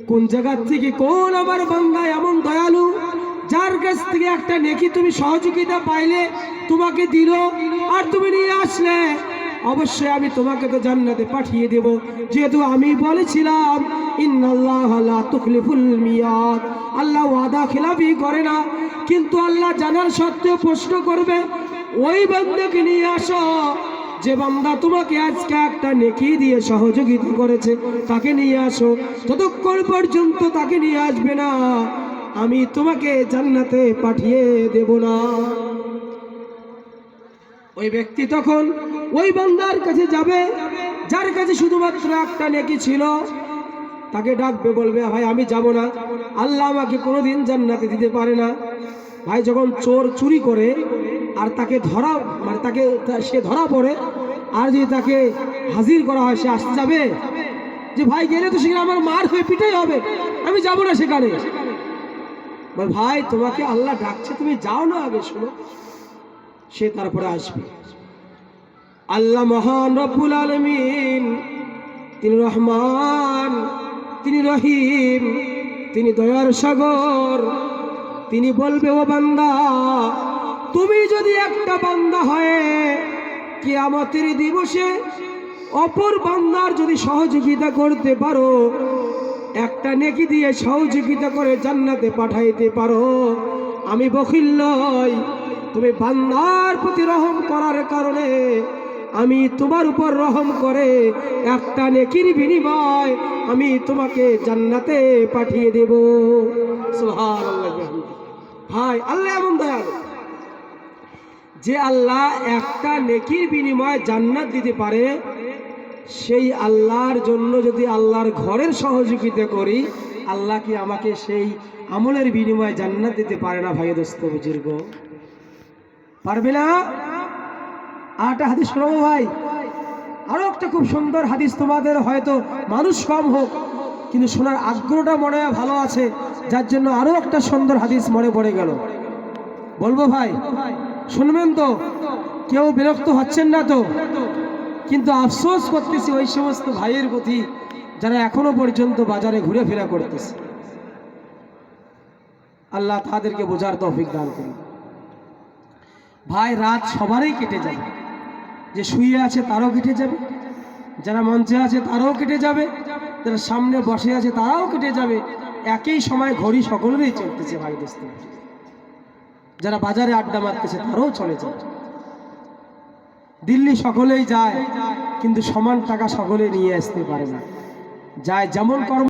কোন জায়গা থেকে কোন আমার বান্দা এমন দয়ালু যার কাছ থেকে একটা নেকি তুমি সহযোগিতা পাইলে তোমাকে দিল আর তুমি নিয়ে আসলে অবশ্যই আমি তোমাকে তো জান্নাতে পাঠিয়ে দেব। যেহেতু আমি বলেছিলাম ইন্নাল্লাহ লা তুখলিফুল মিয়াদ, আল্লাহ ওয়াদা খিলাফি করে না। কিন্তু আল্লাহ জানার সত্ত্বেও প্রশ্ন করবে, ওই বান্দাকে নিয়ে আসো যে বান্দা তোমাকে আজকে একটা নেকি দিয়ে সহযোগিতা করেছে, তাকে নিয়ে আসো। ততক্ষণ পর্যন্ত তাকে নিয়ে আসবে না আমি তোমাকে জান্নাতে পাঠিয়ে দেব না। ওই ব্যক্তি তখন ওই বান্দার কাছে যাবে যার কাছে শুধুমাত্র একটা নেকি ছিল, তাকে ডাকবে, বলবে ভাই আমি যাব না, আল্লাহ আমাকে কোনোদিন জান্নাতে দিতে পারে না। ভাই যখন চোর চুরি করে আর তাকে ধরা মানে তাকে সে ধরা পড়ে আর যদি তাকে হাজির করা হয়, সে আসতে যাবে যে ভাই গেলে তো সেখানে আমার মার হয়ে পিটাই হবে, আমি যাব না সেখানে। ভাই তোমাকে আল্লাহ ডাকছে, তুমি যাও না, আগে শোনো। সে তারপরে আসবে। আল্লাহ মহান রব্বুল আলামিন, তিনি রহমান, তিনি রহিম, তিনি দয়ার সাগর। তিনি বলবে, ও বান্দা, তুমি যদি একটা বান্দা হয়ে কিয়ামতের দিবসে অপর বান্দার যদি সহযোগিতা করতে পারো, একটা নেকি দিয়ে সহযোগিতা করে জান্নাতে পাঠাইতে পারো, আমি বখিল নই। তুমি বান্দার প্রতি রহম করার কারণে আমি তোমার উপর রহম করে একটা নেকির বিনিময় আমি তোমাকে জান্নাতে পাঠিয়ে দেব। সুবহানাল্লাহ। ভাই আল্লাহ এমন দয়ালু যে আল্লাহ একটা নেকির বিনিময়ে জান্নাত দিতে পারে। সেই আল্লাহর জন্য যদি আল্লাহর ঘরের সহযোগিতা করি, আল্লাহ কি আমাকে সেই আমলের বিনিময়ে জান্নাত দিতে পারে না? ভাই দোস্ত বুজুর্গ, পারবে না? আরেকটা হাদিস শোনাবো ভাই, আরো একটা খুব সুন্দর হাদিস। তোমাদের হয়তো মানুষ কম হোক কিন্তু শোনার আগ্রহটা মনে হয় ভালো আছে, যার জন্য আরো একটা সুন্দর হাদিস মনে পড়ে গেল। বলবো ভাই, শুনবেন তো? কেউ বিরক্ত হচ্ছেন না তো? কিন্তু আফসোস করতেছি ওই সমস্ত ভাইয়ের প্রতি যারা এখনো পর্যন্ত বাজারে ঘুরে ফেরা করতেছে। আল্লাহ তাদেরকে বোঝার তৌফিক দান করুন। ভাই রাত সবারই কেটে যাবে, যে শুয়ে আছে তারও কেটে যাবে, যারা মঞ্চে আছে তারাও কেটে যাবে, যারা সামনে বসে আছে তারাও কেটে যাবে। একই সময় ঘড়ি সকলেরই চলতেছে ভাই দোস্ত। যারা বাজারে আড্ডা মারতেছে তারাও চলে যায়। দিল্লি সকলেই যায় কিন্তু সমান টাকা সকলে নিয়ে আসতে পারে না। যায় যেমন কর্ম